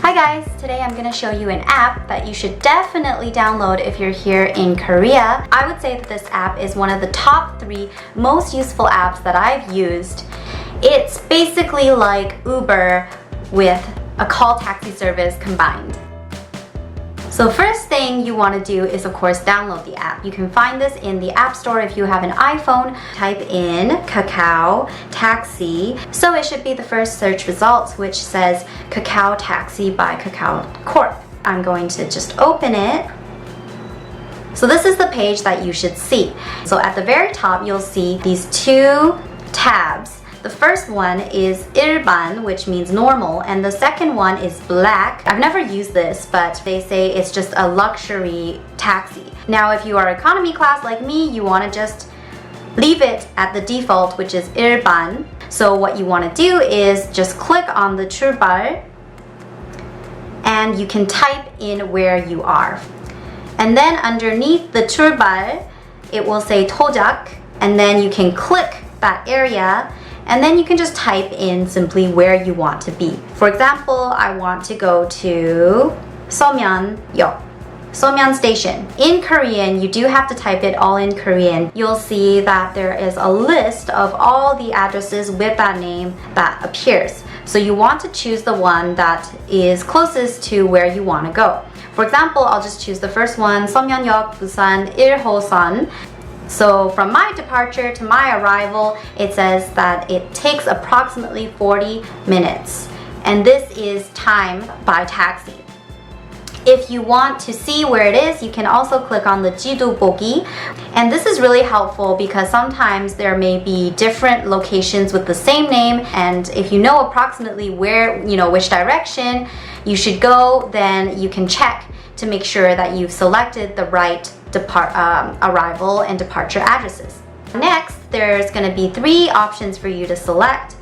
Hi guys, today I'm going to show you an app that you should definitely download if you're here in Korea. I would say that this app is one of the top 3 most useful apps that I've used. It's basically like Uber with a call taxi service combined. So first thing you want to do is of course download the app. You can find this in the App Store if you have an iPhone. Type in Kakao Taxi. So it should be the first search results which says Kakao Taxi by Kakao Corp. I'm going to just open it. So this is the page that you should see. So at the very top you'll see these 2 tabs. The first one is 일반, which means normal, and the second one is black. I've never used this, but they say it's just a luxury taxi. Now, if you are economy class like me, you want to just leave it at the default, which is 일반. So what you want to do is just click on the 출발, and you can type in where you are. And then underneath the 출발, it will say 도착, and then you can click that area. And then you can just type in simply where you want to be. For example, I want to go to Seomyeon-yok, Seomyeon Station. In Korean, you do have to type it all in Korean. You'll see that there is a list of all the addresses with that name that appears. So you want to choose the one that is closest to where you want to go. For example, I'll just choose the first one, Seomyeon-yok, Busan, Ilhosan. So from my departure to my arrival, it says that it takes approximately 40 minutes. And this is time by taxi. If you want to see where it is, you can also click on the 지도 보기. And this is really helpful because sometimes there may be different locations with the same name. And if you know approximately where, which direction you should go, then you can check to make sure that you've selected the right arrival and departure addresses. Next, there's going to be 3 options for you to select.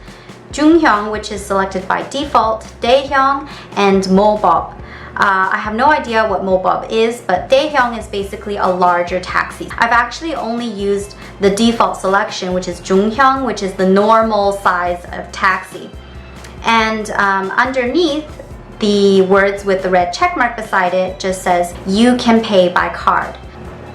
중형, which is selected by default, 대형, and 모법. I have no idea what 모법 is, but 대형 is basically a larger taxi. I've actually only used the default selection, which is 중형, which is the normal size of taxi. And underneath, the words with the red check mark beside it just says, you can pay by card.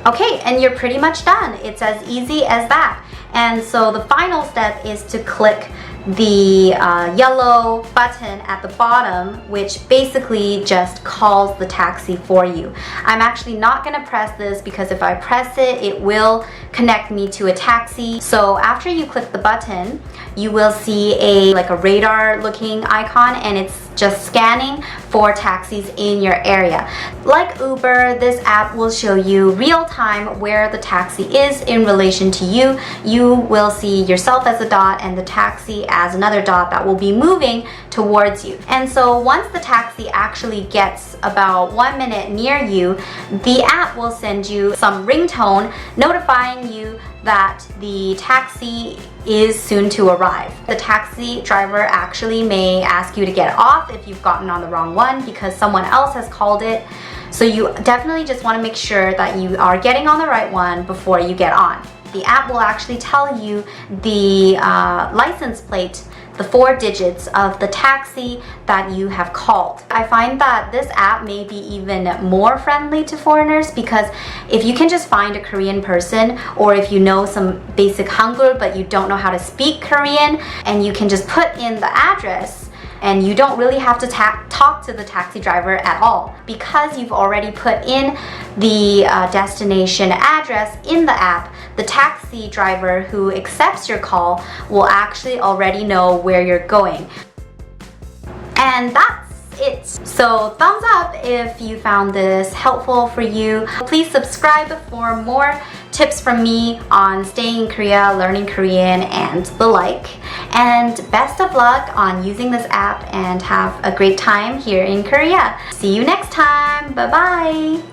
Okay, and you're pretty much done. It's as easy as that. And so the final step is to click the yellow button at the bottom, which basically just calls the taxi for you. I'm actually not going to press this because if I press it, it will connect me to a taxi. So after you click the button, you will see a radar looking icon, and it's just scanning for taxis in your area. Like Uber, this app will show you real time where the taxi is in relation to you. You will see yourself as a dot and the taxi as another dot that will be moving towards you. And so once the taxi actually gets about 1 minute near you, the app will send you some ringtone notifying you that the taxi is soon to arrive. The taxi driver actually may ask you to get off if you've gotten on the wrong one because someone else has called it. So you definitely just want to make sure that you are getting on the right one before you get on. The app will actually tell you the license plate, the 4 digits of the taxi that you have called. I find that this app may be even more friendly to foreigners because if you can just find a Korean person, or if you know some basic Hangul but you don't know how to speak Korean, and you can just put in the address, and you don't really have to talk to the taxi driver at all. Because you've already put in the destination address in the app, the taxi driver who accepts your call will actually already know where you're going. And that's it. So thumbs up if you found this helpful for you. Please subscribe for more tips from me on staying in Korea, learning Korean, and the like. And best of luck on using this app and have a great time here in Korea. See you next time. Bye-bye.